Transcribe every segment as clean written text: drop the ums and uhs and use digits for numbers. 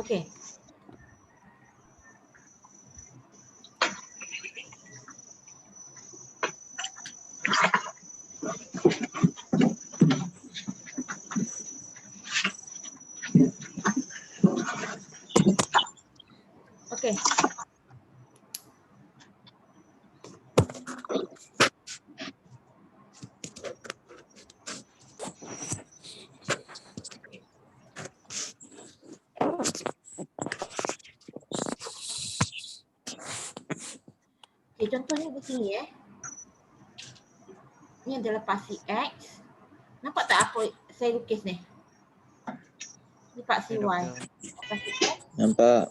Okey. Okey. Okay, contohnya di sini Ni adalah paksi X. Nampak tak apa saya lukis ni? Ni paksi Y. Paksi X. Nampak.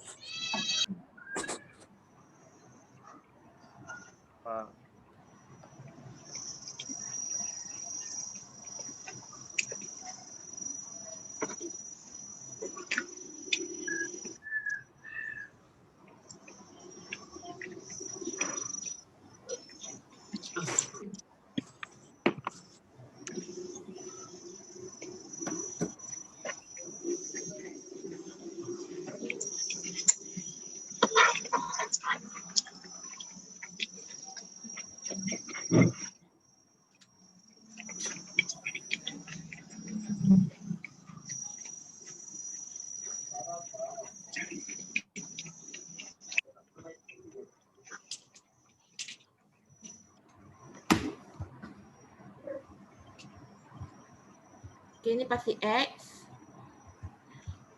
Okay, ni paksi X.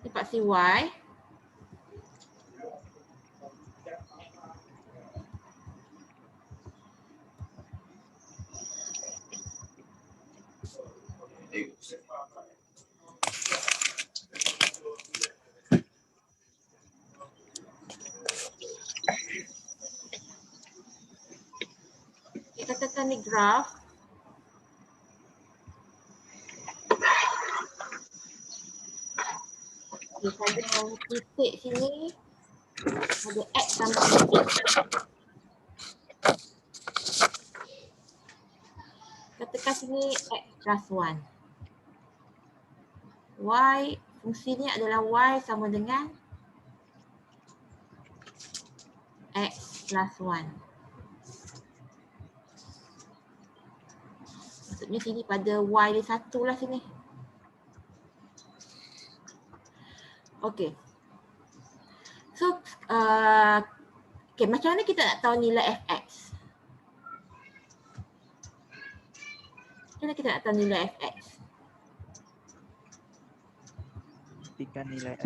Ni paksi Y. Okay, katakan ni graf. Okay, pada titik sini ada X sama dengan katakan sini X plus 1. Y, fungsinya adalah Y sama dengan X plus 1. Maksudnya sini pada Y dia 1 lah sini. Okey. So, okay, macam mana kita nak tahu nilai fx? Macam mana kita nak tahu nilai fx? Pastikan nilai X.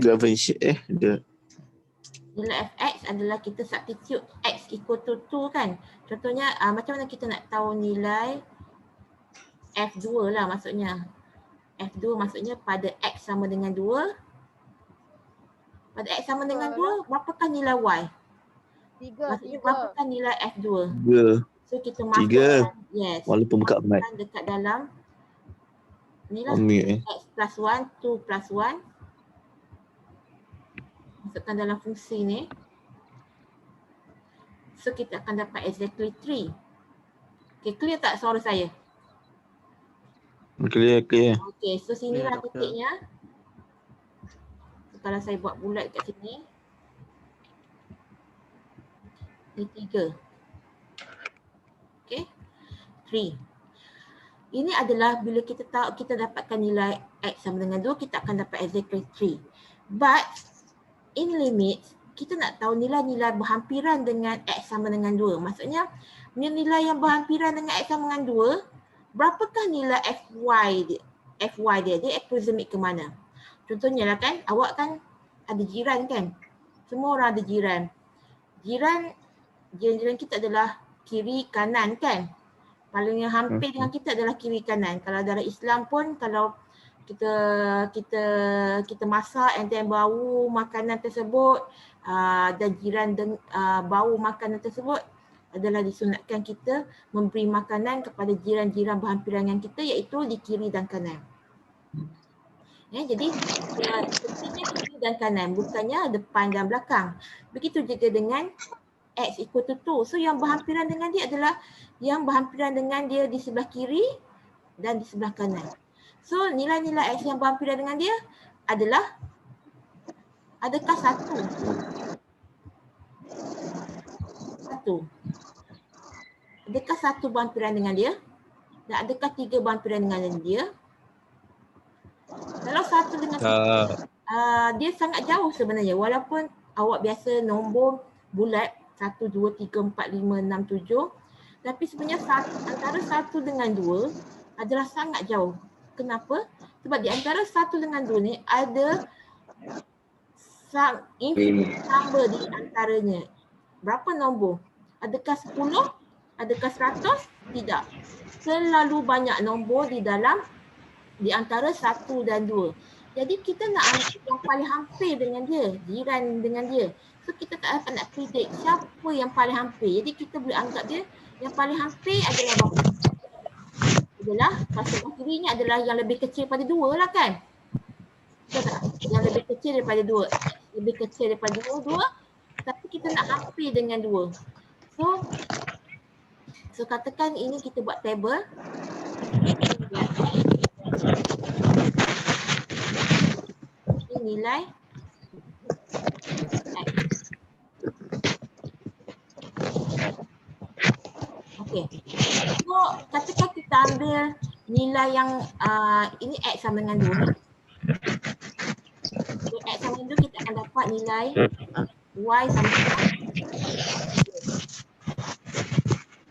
Nilai fx adalah kita substitute x equal to 2 kan. Contohnya macam mana kita nak tahu nilai f2 lah maksudnya. F2 maksudnya pada x sama dengan 2. Pada x sama dengan 2, berapakah nilai y? 3. Maksudnya berapakah nilai f2? 3. So kita masukkan, yes. Walaupun buka mat. Dekat dalam inilah Ambil x plus 1, 2 plus 1. Masukkan dalam fungsi ni. So kita akan dapat exactly 3. Okay, clear tak suara saya? Clear. Okay, so sinilah Clear, doktor. titiknya. So, kalau saya buat bulat kat sini. Ni 3. Okay, 3. Ini adalah bila kita tahu kita dapatkan nilai x sama dengan 2, kita akan dapat exactly 3. But in limits, kita nak tahu nilai-nilai berhampiran dengan x sama dengan 2. Maksudnya nilai yang berhampiran dengan x sama dengan 2, berapakah nilai fy dia? Dia approximate ke mana? Contohnya lah kan, awak kan ada jiran kan? Semua orang ada jiran. Jiran kita adalah kiri kanan kan? Paling yang hampir dengan kita adalah kiri kanan. Kalau dalam Islam pun kalau kita masak and then bau makanan tersebut dan jiran bau makanan tersebut adalah disunatkan kita memberi makanan kepada jiran-jiran berhampiran dengan kita iaitu di kiri dan kanan. Jadi pentingnya kiri dan kanan bukannya depan dan belakang. Begitu juga dengan x equal to 2. So yang berhampiran dengan dia adalah yang berhampiran dengan dia di sebelah kiri dan di sebelah kanan. So nilai-nilai x yang berhampiran dengan dia adalah Adakah satu? Adakah satu berhampiran dengan dia? Dan adakah tiga berhampiran dengan dia? Kalau satu dengan Tak. dia sangat jauh sebenarnya, walaupun awak biasa nombor bulat 1, 2, 3, 4, 5, 6, 7, tapi sebenarnya antara 1 dengan 2 adalah sangat jauh. Kenapa? Sebab di antara 1 dengan 2 ni ada infinite number di antaranya. Berapa nombor? Adakah 10? Adakah 100? Tidak. Terlalu banyak nombor di antara 1 dan 2. Jadi kita nak ambil yang paling hampir dengan dia, jiran dengan dia. So kita tak dapat nak predict siapa yang paling hampir. Jadi kita boleh anggap dia yang paling hampir adalah berapa? Adalah pasangan kirinya adalah yang lebih kecil daripada 2 lah kan? Betul tak? Yang lebih kecil daripada 2. Lebih kecil daripada 2, tapi kita nak hampir dengan 2. So katakan ini kita buat table. Ini nilai X. Okey. So katakan kita ambil nilai yang ini X sama dengan 2. So X sama dengan 2 kita akan dapat nilai Y sama dengan 2.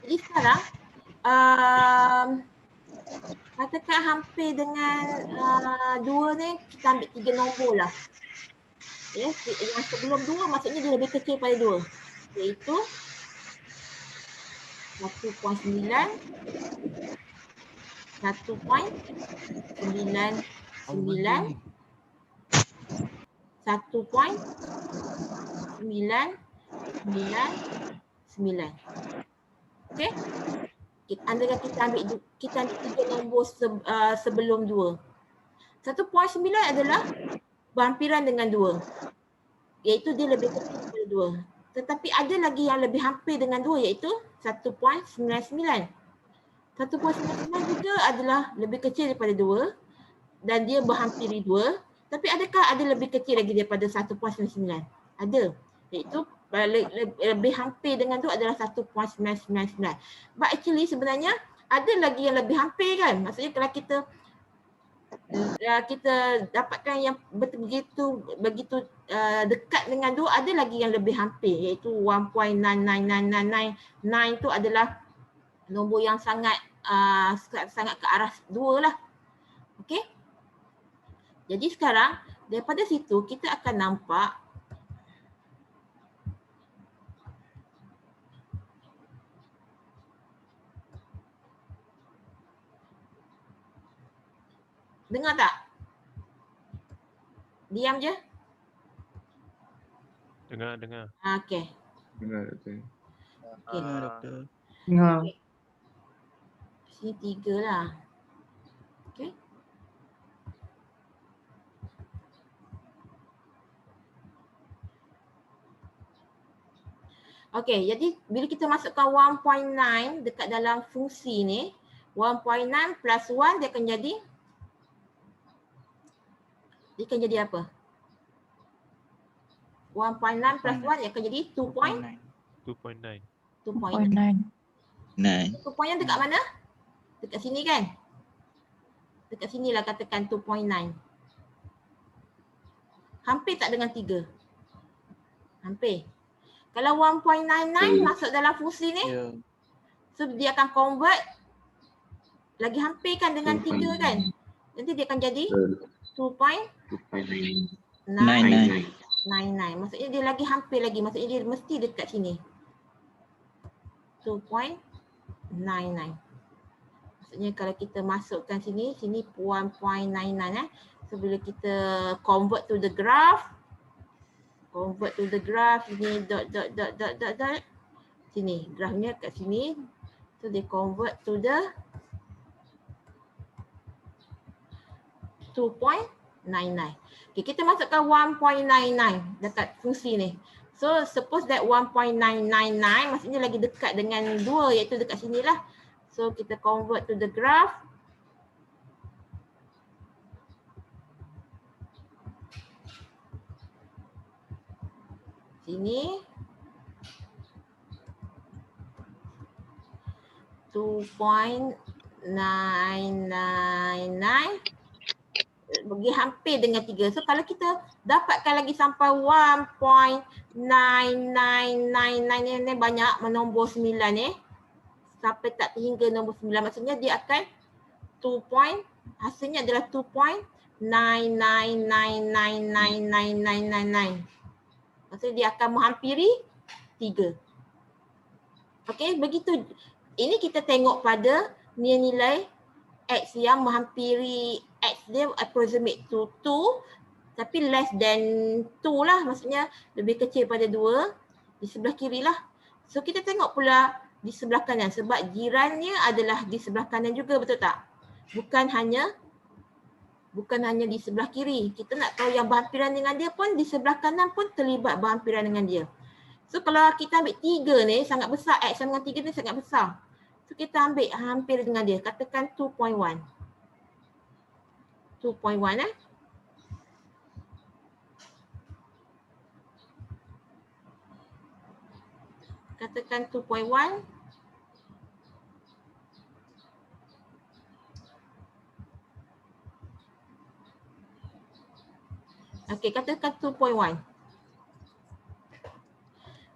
Jadi sekarang katakan hampir dengan 2 ni kita ambil 3 nombor lah. Ya, yang sebelum 2 maksudnya dia lebih kecil daripada 2. Iaitu 1.9, 1.99, 1.999. Okey? Antara kita ambil 3 nombor sebelum 2. 1.9 adalah berhampiran dengan 2. Iaitu dia lebih kecil daripada 2. Tetapi ada lagi yang lebih hampir dengan 2 iaitu 1.99. 1.99 juga adalah lebih kecil daripada 2 dan dia berhampiri 2. Tapi adakah ada lebih kecil lagi daripada 1.99? Ada. Iaitu lebih hampir dengan 2 adalah 1.999. But actually sebenarnya ada lagi yang lebih hampir kan? Maksudnya kalau kita dapatkan yang begitu dekat dengan 2, ada lagi yang lebih hampir iaitu 1.99999 tu adalah nombor yang sangat ke arah 2 lah. Okey. Jadi sekarang daripada situ kita akan nampak dengar tak? Diam je. Dengar. Okey. Dengar doktor. Okey. Doktor. Dengar. Sini 3 lah. Okey. Okey, jadi bila kita masukkan 1.9 dekat dalam fungsi ni, 1.9 plus 1 dia akan jadi apa? 1.9 plus 1 dia akan jadi 2.9. 2.9. 2.9. 9. 2.9 dekat mana? Dekat sini kan? Dekat sini lah katakan 2.9. Hampir tak dengan 3? Hampir. Kalau 1.99 masuk dalam fungsi ni, so dia akan convert lagi hampir kan dengan 3 kan? Nanti dia akan jadi 2.99. 99. Maksudnya dia lagi hampir lagi. Maksudnya dia mesti dekat sini. 2.99. Maksudnya kalau kita masukkan sini 1.99 So bila kita convert to the graph, ini dot. Sini, grafnya kat sini. So they convert to the 2.99. Okay, kita masukkan 1.99 dekat fungsi ni. So suppose that 1.999 maksudnya lagi dekat dengan 2 iaitu dekat sini lah. So kita convert to the graph. Sini 2.999 bagi hampir dengan 3. So kalau kita dapatkan lagi sampai 1.9999 ni banyak menombor 9 ni. Sampai tak hingga nombor 9 maksudnya dia akan 2. Hasilnya adalah 2.9999999. Maksudnya dia akan menghampiri 3. Okey, begitu. Ini kita tengok pada nilai X yang menghampiri X dia approximate to 2 tapi less than 2 lah. Maksudnya lebih kecil pada 2 di sebelah kiri lah. So kita tengok pula di sebelah kanan sebab jirannya adalah di sebelah kanan juga, betul tak? Bukan hanya di sebelah kiri. Kita nak tahu yang berhampiran dengan dia pun di sebelah kanan pun terlibat berhampiran dengan dia. So kalau kita ambil 3 ni sangat besar, X sama dengan 3 ni sangat besar. So kita ambil hampir dengan dia, katakan 2.1. 2.1 Katakan 2.1. Okey, katakan 2.1.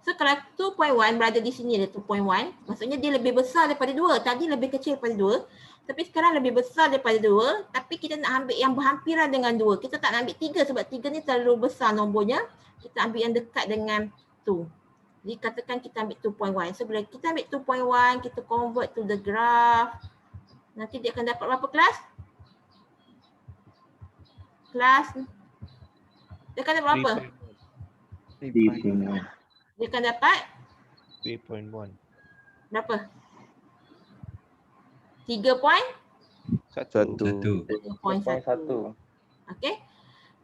So kalau 2.1 berada di sini ada 2.1, maksudnya dia lebih besar daripada 2. Tadi lebih kecil daripada 2, tapi sekarang lebih besar daripada 2. Tapi kita nak ambil yang berhampiran dengan 2. Kita tak nak ambil 3 sebab 3 ni terlalu besar nombornya. Kita ambil yang dekat dengan 2. Jadi katakan kita ambil 2.1. So bila kita ambil 2.1, kita convert to the graph. Nanti dia akan dapat berapa kelas? Dia akan dapat berapa? 3.1. Dia akan dapat 3.1. berapa? 3.1. 1. Okey.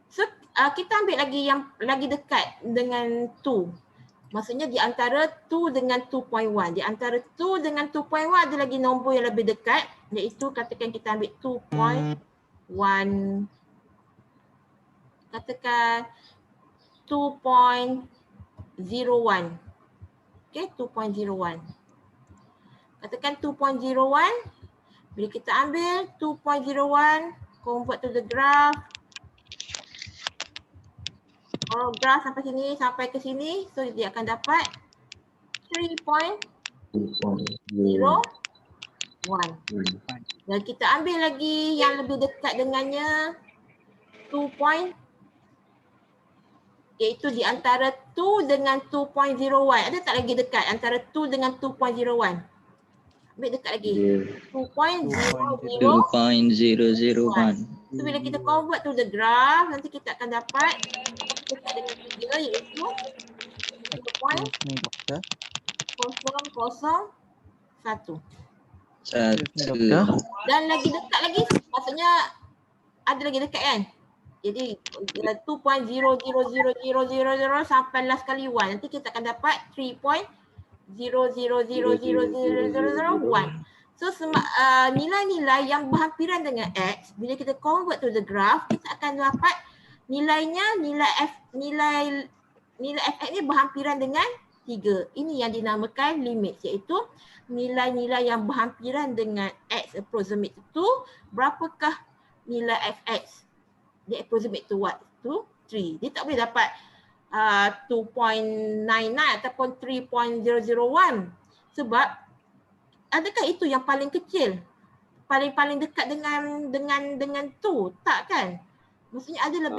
So kita ambil lagi yang lagi dekat dengan 2. Maksudnya di antara 2 dengan 2.1. Di antara 2 dengan 2.1 ada lagi nombor yang lebih dekat, iaitu katakan kita ambil 2.1. Katakan 2.01. Okey, 2.01. Katakan 2.01. Bila kita ambil 2.01, convert to the graph. Kalau graph sampai sini, sampai ke sini, so dia akan dapat 3.01. Dan kita ambil lagi yang lebih dekat dengannya 2. Iaitu di antara 2 dengan 2.01. Ada tak lagi dekat antara 2 dengan 2.01? Ambil dekat lagi. 2.001. So bila kita convert to the graph, nanti kita akan dapat dekat dengan 3 iaitu 2.001. Dan lagi dekat lagi, maksudnya ada lagi dekat kan? Jadi 2.0000000 sampai last kali 1. Nanti kita akan dapat 3.000000001. So nilai-nilai yang berhampiran dengan X, bila kita convert to the graph, kita akan dapat nilainya, nilai Fx ni berhampiran dengan 3. Ini yang dinamakan limit, iaitu nilai-nilai yang berhampiran dengan X approximate to 2, berapakah nilai Fx? Dia approximate to what? To 3. Dia tak boleh dapat 2.99 ataupun 3.001. Sebab adakah itu yang paling kecil? Paling dekat dengan 2? Tak kan? Maksudnya ada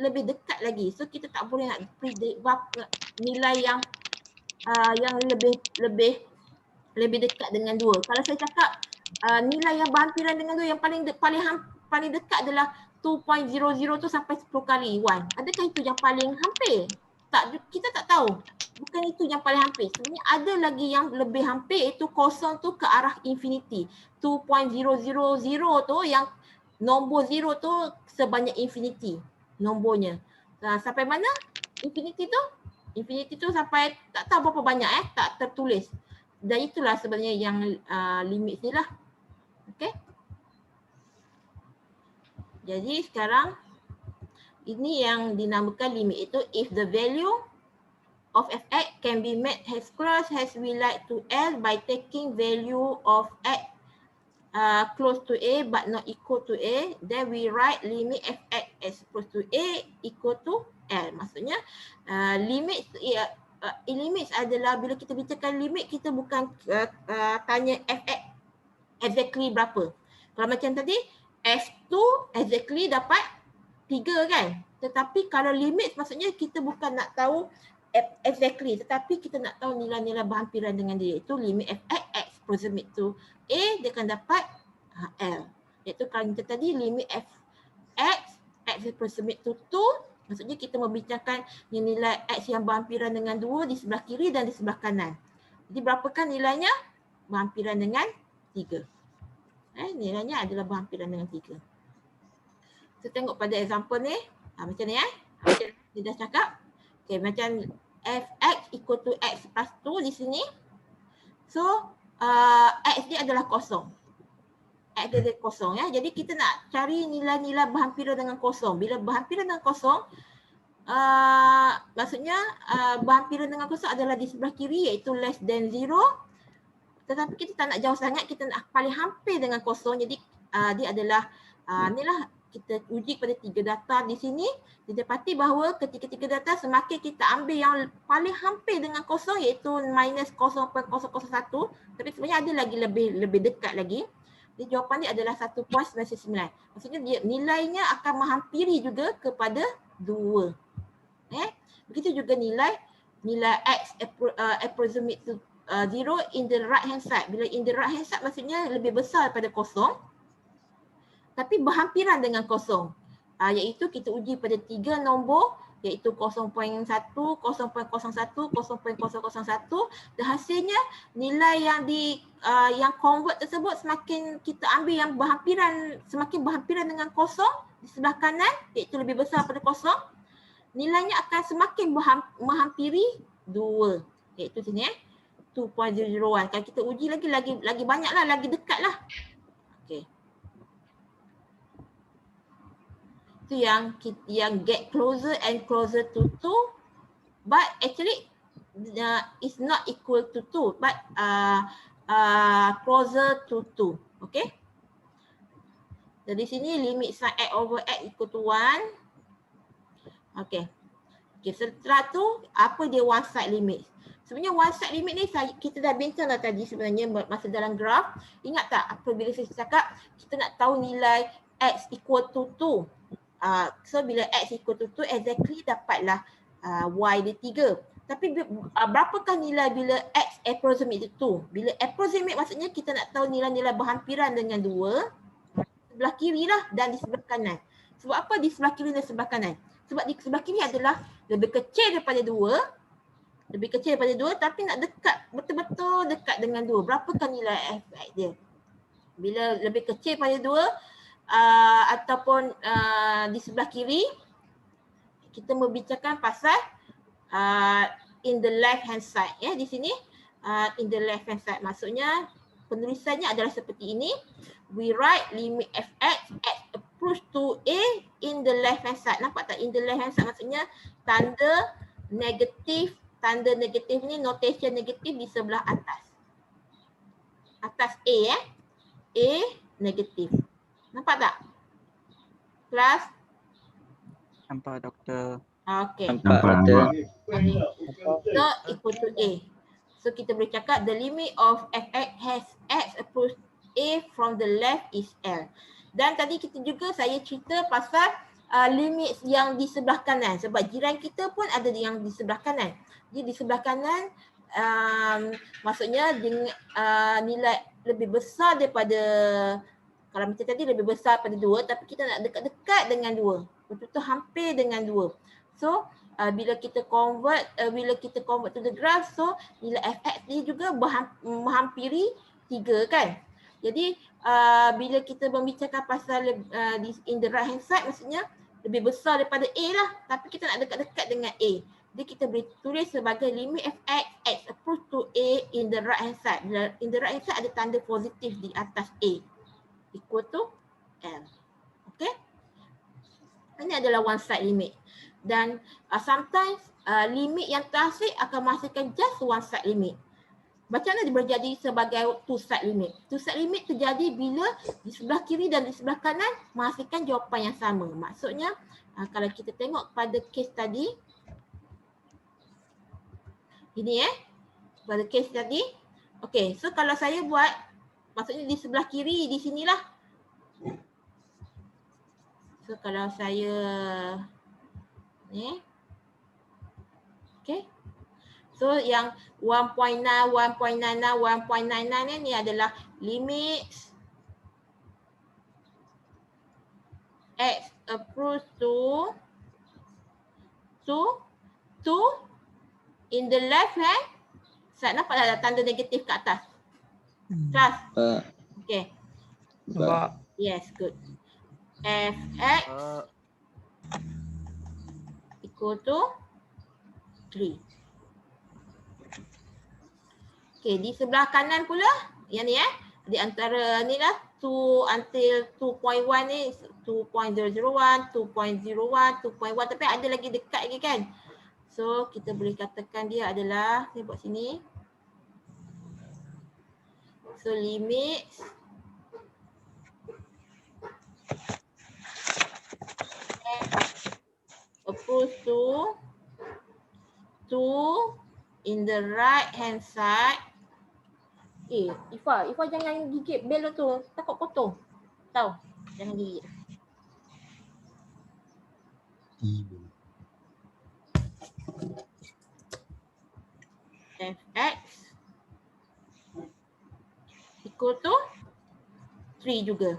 lebih dekat lagi. So kita tak boleh nak predict nilai yang lebih dekat dengan 2. Kalau saya cakap nilai yang berhampiran dengan 2 yang paling dekat adalah 2.00 tu sampai 10 kali 1. Adakah itu yang paling hampir? Tak, kita tak tahu. Bukan itu yang paling hampir. Sebenarnya ada lagi yang lebih hampir, iaitu kosong tu ke arah infinity. 2.000 tu yang nombor 0 tu sebanyak infinity nombornya. Sampai mana infinity tu? Infinity tu sampai tak tahu berapa banyak tak tertulis. Dan itulah sebenarnya yang limit ni lah. Okey. Jadi sekarang ini yang dinamakan limit, itu if the value of fx can be made as close as we like to L by taking value of x close to A but not equal to A. Then we write limit fx as close to A equal to L. Maksudnya limit limit adalah bila kita bicarakan limit, kita bukan tanya fx exactly berapa. Kalau macam tadi f2 exactly dapat 3 kan. Tetapi kalau limit maksudnya kita bukan nak tahu exactly, tetapi kita nak tahu nilai-nilai berhampiran dengan dia, iaitu limit fx x approximate to A, dia akan dapat L. Iaitu kalau kita tadi limit fx x approximate to 2, maksudnya kita membincangkan nilai x yang berhampiran dengan 2 di sebelah kiri dan di sebelah kanan. Jadi berapakah nilainya? Berhampiran dengan 3. Nilainya adalah berhampiran dengan 3. Kita tengok pada example ni. Macam ni macam dia dah cakap. Okay, macam fx equal to x plus 2 di sini. So, x dia adalah kosong. X dia adalah kosong ya. Jadi kita nak cari nilai-nilai berhampiran dengan kosong. Bila berhampiran dengan kosong, maksudnya berhampiran dengan kosong adalah di sebelah kiri, iaitu less than 0. Tetapi kita tak nak jauh sangat, kita nak paling hampir dengan kosong. Jadi dia adalah inilah kita uji pada 3 data di sini. Didapati bahawa ketiga-tiga data semakin kita ambil yang paling hampir dengan kosong, iaitu minus 0.001, tapi sebenarnya ada lagi lebih dekat lagi. Jadi jawapan dia adalah 1.99. Maksudnya dia nilainya akan menghampiri juga kepada 2. Begitu juga nilai x approximate to 0 in the right hand side. Bila in the right hand side maksudnya lebih besar daripada kosong, tapi berhampiran dengan kosong. Iaitu kita uji pada 3 nombor, iaitu 0.1, 0.01, 0.001 dan hasilnya nilai yang convert tersebut semakin kita ambil yang berhampiran, semakin berhampiran dengan kosong di sebelah kanan, iaitu lebih besar daripada kosong, nilainya akan semakin menghampiri 2, iaitu sini 2.01. Kalau kita uji lagi banyaklah, lagi dekatlah. Okey. Itu yang get closer and closer to 2, but actually is not equal to 2, but closer to 2. Okay. Dari sini limit sin x over x equal to 1. Okay. Okay, setelah tu apa dia one side limit? Sebenarnya one side limit ni kita dah bincang dah tadi sebenarnya masa dalam graf. Ingat tak apabila saya cakap kita nak tahu nilai x equal to 2. So bila x equal to 2 exactly dapatlah y dia 3. Tapi berapakah nilai bila x approximate to 2? Bila approximate maksudnya kita nak tahu nilai-nilai berhampiran dengan 2 sebelah kiri lah dan di sebelah kanan. Sebab apa di sebelah kiri dan sebelah kanan? Sebab di sebelah kiri adalah lebih kecil daripada 2, tapi nak dekat, betul-betul dekat dengan 2. Berapakah nilai f(x) dia? Bila lebih kecil daripada 2 ataupun di sebelah kiri, kita membicarakan pasal in the left hand side ya. Di sini in the left hand side maksudnya penulisannya adalah seperti ini. We write limit fx x approach to A in the left hand side. Nampak tak in the left hand side maksudnya tanda negatif ni, notation negatif di sebelah atas. Atas A A negatif. Nampak tak? Kelas? Nampak doktor. Okay. Nampak doktor. So equal to A. So kita boleh cakap the limit of fx has x approach A from the left is L. Dan tadi kita juga saya cerita pasal limit yang di sebelah kanan. Sebab jiran kita pun ada yang di sebelah kanan. Jadi di sebelah kanan maksudnya dengan nilai lebih besar daripada, kalau macam tadi lebih besar daripada 2, tapi kita nak dekat-dekat dengan 2. Betul-betul hampir dengan 2. So bila kita convert to the graph, so nilai fx ni juga menghampiri 3 kan. Jadi bila kita membicarakan pasal in the right hand side maksudnya lebih besar daripada A lah, tapi kita nak dekat-dekat dengan A. Jadi kita boleh tulis sebagai limit fx x approach to A in the right hand side. In the right hand side ada tanda positif di atas A equal to L. Okay. Ini adalah one side limit. Dan sometimes limit yang terakhir akan menghasilkan just one side limit. Macam mana dia boleh jadi sebagai two side limit? Two side limit terjadi bila di sebelah kiri dan di sebelah kanan menghasilkan jawapan yang sama. Maksudnya kalau kita tengok pada case tadi, ini pada case tadi. Okay, so kalau saya buat, maksudnya di sebelah kiri di sinilah. So kalau saya ni, okay. So yang 1.9, 1.99, 1.99 ni adalah limit x approach to in the left hand side. Nampak tak ada tanda negatif kat atas? Kelas? Okay. Sebab Yes, good. Fx equal to 3. Okay, di sebelah kanan pula, yang ni di antara ni lah 2 until 2.1 ni 2.001, 2.01, 2.1, tapi ada lagi dekat lagi kan. So kita boleh katakan dia adalah, saya buat sini. So limit approach to in the right hand side. Ifa jangan gigit bel tu, takut potong. Tahu? Jangan gigit. Fx equal to 3 juga.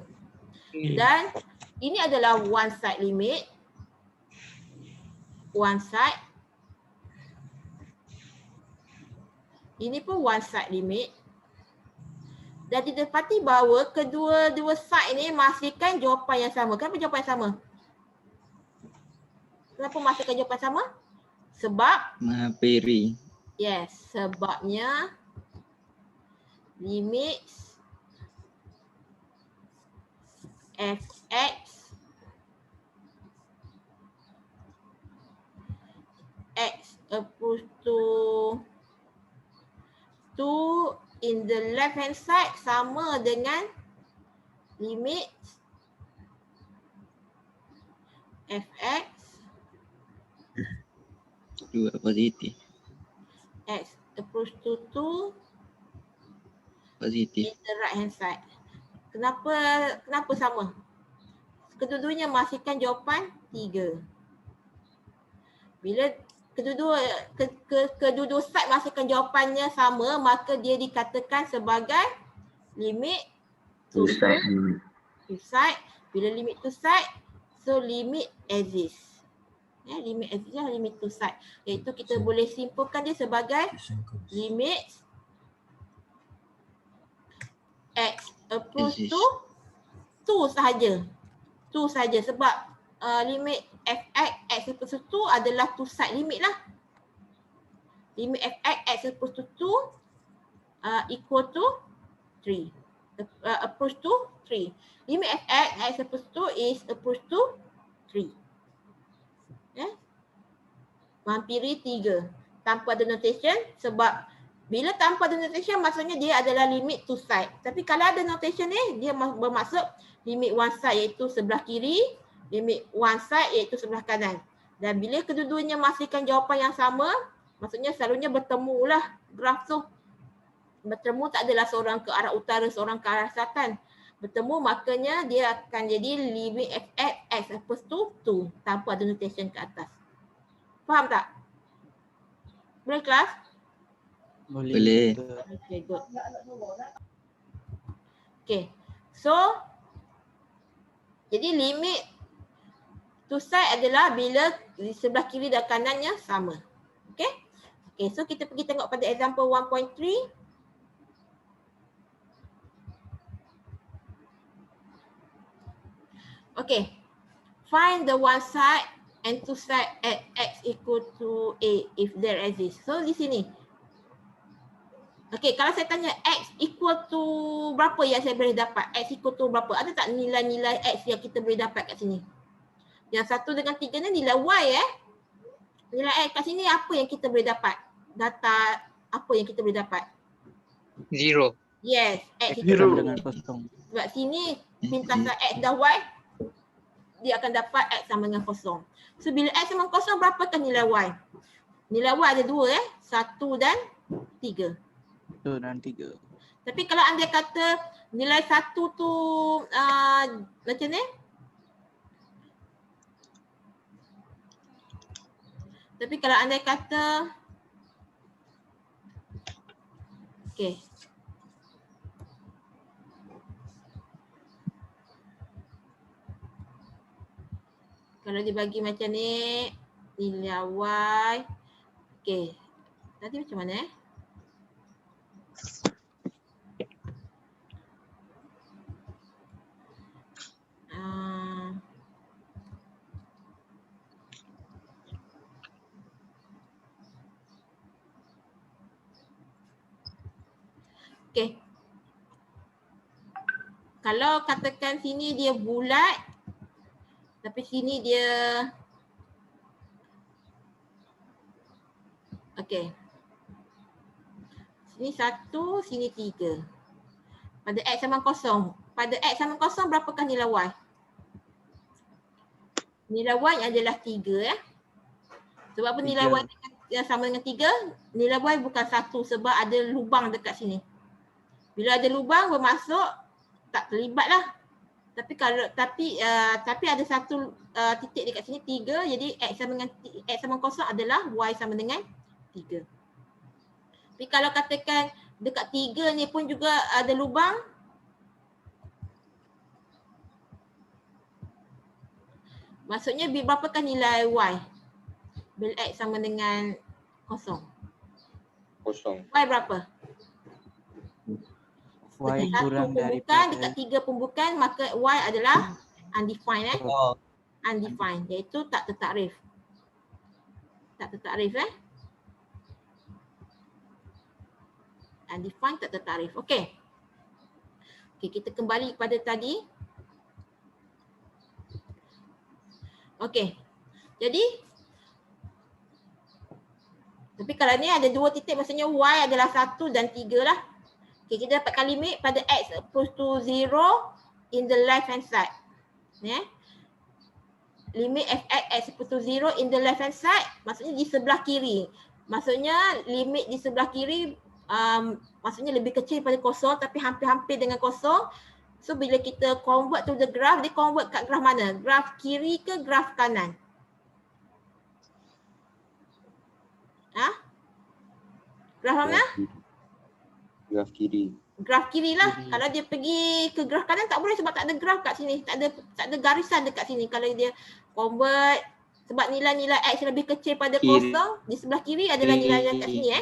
Dan ini adalah one side limit. One side. Ini pun one side limit. Dan didapati bahawa kedua-dua side ni menghasilkan jawapan yang sama. Kenapa jawapan yang sama? Kenapa menghasilkan jawapan sama? Sebab Menghampiri. yes, sebabnya limit fx x approach to in the left hand side sama dengan limit fx Dua positif. x approach to Positif. in the right hand side. Kenapa sama? Kedua-duanya menghasilkan jawapan 3. Bila kedua-dua side menghasilkan jawapannya sama, maka dia dikatakan sebagai limit Two side limit. to side. Bila limit to side, so limit exist. Limit exist lah, limit to side. Iaitu kita boleh simpulkan dia sebagai limit x approach to sahaja. 2 sahaja sebab limit fx x equal to 2 adalah two side limit lah. Limit fx x equal to 2 equal to 3. Approach to 3. Limit fx x equal to 2 is approach to 3. Menghampiri 3 tanpa ada notation, sebab bila tanpa ada notation maksudnya dia adalah limit two side. Tapi kalau ada notation ni, dia bermaksud limit one side iaitu sebelah kiri, limit one side iaitu sebelah kanan. Dan bila kedua-duanya menghasilkan jawapan yang sama, maksudnya selalunya bertemu lah graf tu. Bertemu tak adalah seorang ke arah utara, seorang ke arah selatan. Bertemu makanya dia akan jadi limit fx x equals to 2 tanpa ada notation ke atas. Faham tak? Boleh kelas? Boleh. Okay, good. Okay, so jadi limit two side adalah bila di sebelah kiri dan kanannya sama. Okay? Okay, so kita pergi tengok pada example 1.3. Okay, find the one side and two side at x equal to a if there exists. So di sini. Okay, kalau saya tanya x equal to berapa yang saya boleh dapat? X equal to berapa? Ada tak nilai-nilai x yang kita boleh dapat kat sini? Yang 1 dengan 3 ni nilai y Nilai X kat sini apa yang kita boleh dapat? Data apa yang kita boleh dapat? 0. Yes, X X itu sama sama. dengan kosong. Sebab sini pintasan X dan Y, dia akan dapat X sama dengan kosong. So bila X sama kosong, berapakah nilai Y? Nilai Y ada dua 1 dan 3. 1 dan 3. Tapi kalau anda kata nilai 1 tu macam ni. Tapi kalau anda kata okey. Kalau dibagi macam ni, nilai Y. Okey. Tadi macam mana okey. Kalau katakan sini dia bulat, tapi sini dia okey. Sini 1, sini 3. Pada X sama kosong. Pada X sama kosong berapakah nilai Y? Nilai Y adalah 3 Sebab apa nilai Y yang sama dengan 3? Nilai Y bukan 1 sebab ada lubang dekat sini. Bila ada lubang bermaksud tak terlibat lah. Tapi ada satu titik dekat sini 3, jadi X sama kosong adalah Y sama dengan 3. Tapi kalau katakan dekat 3 ni pun juga ada lubang, maksudnya berapakah nilai Y? Bila X sama dengan kosong. Kosong. Y berapa? Y Dekat 1 kurang pun bukan, daripada dekat 3 pun bukan, maka Y adalah undefined undefined, iaitu tak tertakrif. Tak tertakrif undefined, tak tertakrif. Okey. Okey, kita kembali kepada tadi. Okey. Jadi tapi kalau ni ada 2 titik, maksudnya Y adalah 1 dan 3 lah. Okey, kita dapatkan limit pada X equals to 0 in the left hand side. Limit X equals to 0 in the left hand side, maksudnya di sebelah kiri. Maksudnya limit di sebelah kiri maksudnya lebih kecil daripada kosong tapi hampir-hampir dengan kosong. So bila kita convert to the graph, dia convert kat graph mana? Graph kiri ke graph kanan? Graph mana? Graf kiri. Graph kiri lah. Kiri. Kalau dia pergi ke graph kanan tak boleh sebab tak ada graph kat sini. Tak ada garisan dekat sini. Kalau dia convert, sebab nilai-nilai X lebih kecil pada Kiri. kosong, di sebelah kiri adalah nilai yang kat sini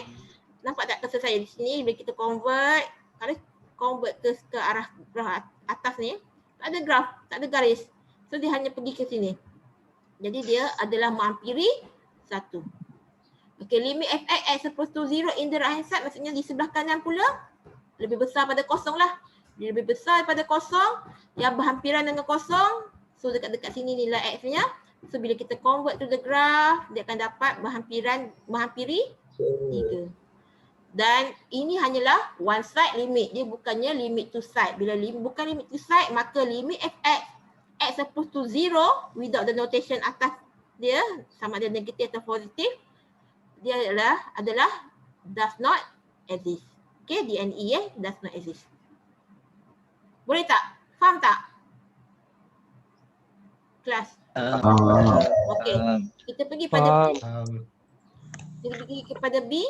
Nampak tak cursor saya di sini? Bila kita convert, kalau convert ke arah graph atas ni, tak ada graph, tak ada garis. So dia hanya pergi ke sini. Jadi dia adalah menghampiri 1. Okay, limit fx x equals to 0 in the right hand side, maksudnya di sebelah kanan pula lebih besar pada kosong lah. Dia lebih besar daripada kosong, yang berhampiran dengan kosong. So dekat-dekat sini nilai x-nya. So bila kita convert to the graph, dia akan dapat menghampiri 3. Dan ini hanyalah one side limit. Dia bukannya limit to side. Bila bukan limit to side, maka limit fx x equals to 0 without the notation atas dia, sama ada negatif atau positif, dia adalah does not exist. Okay, DNE does not exist. Boleh tak? Faham tak? Kelas. Okay. Kita pergi pada kita pergi kepada B.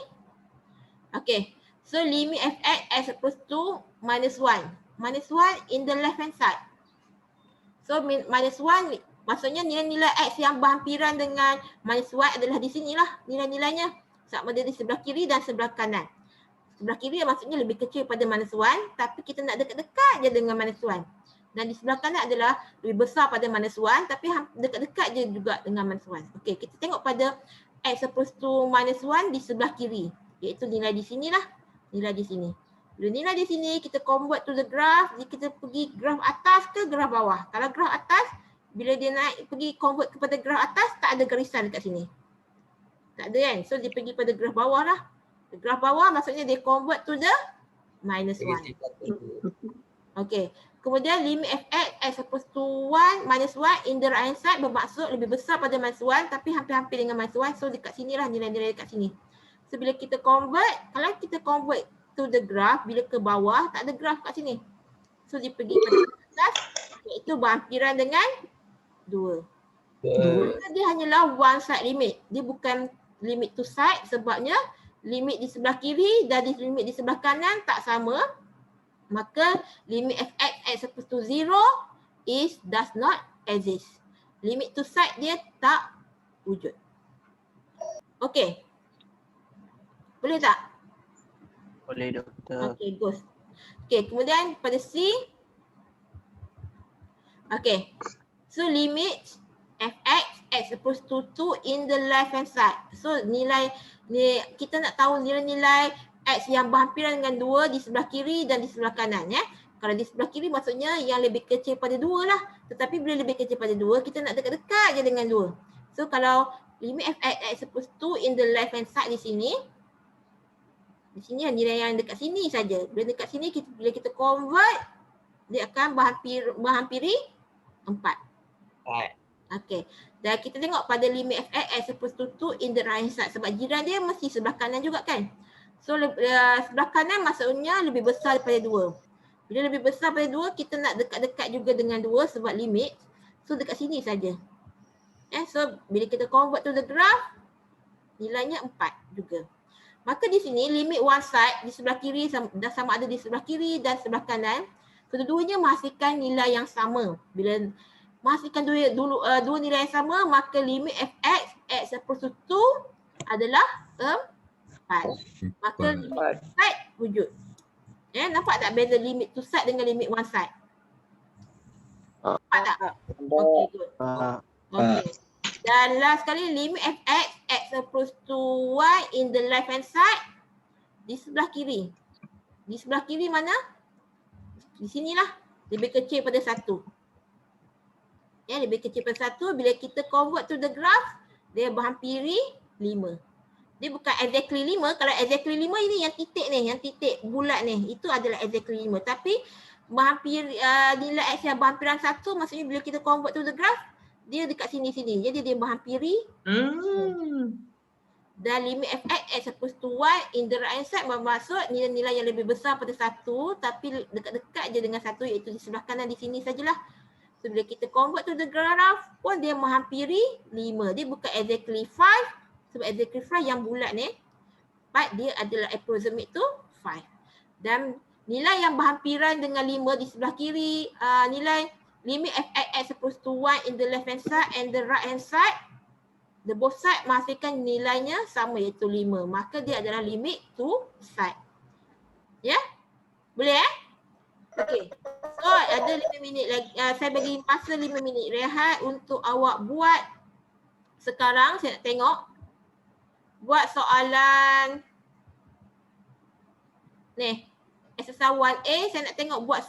Okay. So limit fx x equals to minus 1. Minus 1 in the left hand side. So minus 1 maksudnya nilai-nilai x yang berhampiran dengan minus y adalah di sinilah nilai-nilainya. Sama ada di sebelah kiri dan sebelah kanan. Sebelah kiri maksudnya lebih kecil pada minus 1, tapi kita nak dekat-dekat je dengan minus 1. Dan di sebelah kanan adalah lebih besar pada minus 1, tapi dekat-dekat je juga dengan minus 1. Okey, kita tengok pada x equals to minus 1 di sebelah kiri. Iaitu nilai di sinilah, nilai di sini. Bila nilai di sini, kita convert to the graph, kita pergi graph atas ke graph bawah. Kalau graph atas, bila dia naik pergi convert kepada graph atas, tak ada garisan dekat sini. Tak ada kan? So dia pergi pada graf bawah lah. Graf bawah maksudnya dia convert to the minus 1. Okay. Kemudian limit fx x equals to 1 minus 1 in the right hand side bermaksud lebih besar pada minus 1 tapi hampir-hampir dengan minus 1. So dekat sini lah nilai-nilai dekat sini. So bila kita convert, kalau kita convert to the graph, bila ke bawah tak ada graph kat sini. So dia pergi pada atas iaitu berhampiran dengan 2. Dia hanyalah one side limit. Dia bukan limit two side sebabnya limit di sebelah kiri dan limit di sebelah kanan tak sama. Maka limit fx x equals to 0 does not exist. Limit two side dia tak wujud. Okey. Boleh tak? Boleh doktor. Okey, good. Okey, kemudian pada C. Okey. So limit fx x equals to 2 in the left hand side. So kita nak tahu nilai-nilai x yang berhampiran dengan 2 di sebelah kiri dan di sebelah kanan ya. Kalau di sebelah kiri maksudnya yang lebih kecil pada 2 lah. Tetapi bila lebih kecil pada 2, kita nak dekat-dekat je dengan 2. So kalau limit fx x equals to 2 in the left hand side di sini nilai yang dekat sini saja. Bila dekat sini bila kita convert dia akan berhampiri 4. Okey. Dan kita tengok pada limit fx x equals to 2 in the right hand side sebab jiran dia mesti sebelah kanan juga kan. So sebelah kanan maksudnya lebih besar daripada 2. Bila lebih besar daripada 2 kita nak dekat-dekat juga dengan 2 sebab limit. So dekat sini saja. So bila kita convert to the graph nilainya 4 juga. Maka di sini limit one side di sebelah kiri dah sama ada di sebelah kiri dan sebelah kanan. Kedua-duanya menghasilkan nilai yang sama. Bila menghasilkan dua nilai yang sama maka limit fx x equals to 2 adalah 4. Maka limit two side wujud. Nampak tak beza limit two side dengan limit one side? Nampak tak? Okay, good. Okay. Dan last sekali limit fx x equals to y in the left hand side di sebelah kiri. Di sebelah kiri mana? Di sinilah. Lebih kecil pada 1. Lebih kecil pada 1. Bila kita convert to the graph, dia berhampiri 5. Dia bukan exactly 5. Kalau exactly 5 ini yang titik ni, yang titik bulat ni. Itu adalah exactly 5. Tapi nilai x yang berhampiran 1 maksudnya bila kita convert to the graph, dia dekat sini-sini. Jadi dia berhampiri. Dan limit fx x equals to y in the right hand side bermaksud nilai-nilai yang lebih besar pada 1 tapi dekat-dekat je dengan 1 iaitu di sebelah kanan di sini sajalah. So bila kita convert to the graph pun dia menghampiri 5. Dia bukan exactly 5 sebab exactly 5 yang bulat ni. But dia adalah approximate to 5. Dan nilai yang berhampiran dengan 5 di sebelah kiri, nilai limit fx x equals to 1 in the left hand side and the right hand side, the both side menghasilkan nilainya sama iaitu 5. Maka dia adalah limit two side. Ya? Boleh Okey. So ada 5 minit lagi. Saya bagi masa 5 minit rehat untuk awak buat sekarang. Saya nak tengok. Buat soalan ni. Exercise 1A saya nak tengok buat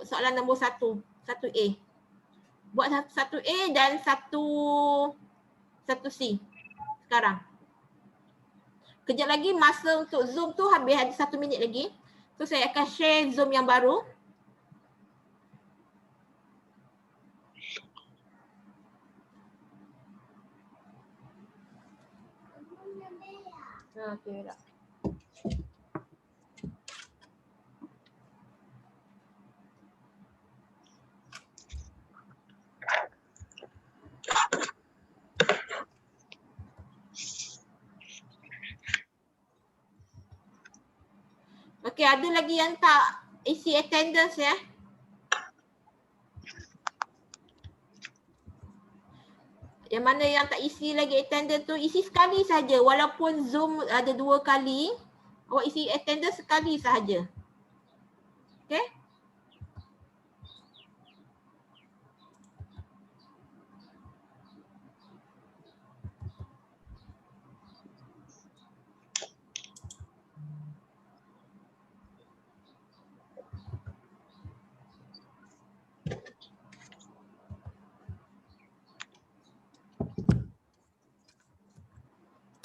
soalan nombor 1. 1A. Buat 1A dan 1C sekarang. Kejap lagi masa untuk Zoom tu habis, ada 1 minit lagi. So saya akan share Zoom yang baru. Okay tak. Okey, ada lagi yang tak isi attendance ya? Yang mana yang tak isi lagi attendance tu, isi sekali saja. Walaupun Zoom ada 2 kali, awak isi attendance sekali sahaja. Okey?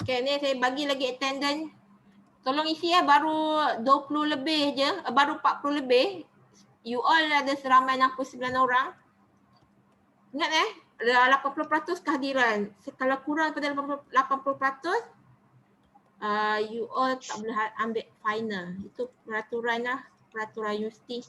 Okay, ni saya bagi lagi attendance. Tolong isi ya, baru 20 lebih je, baru 40 lebih. You all ada seramai 69 orang. Ingat ada 80% kehadiran. Kalau kurang daripada 80%, you all tak boleh ambil final. Itu peraturan lah, peraturan universiti.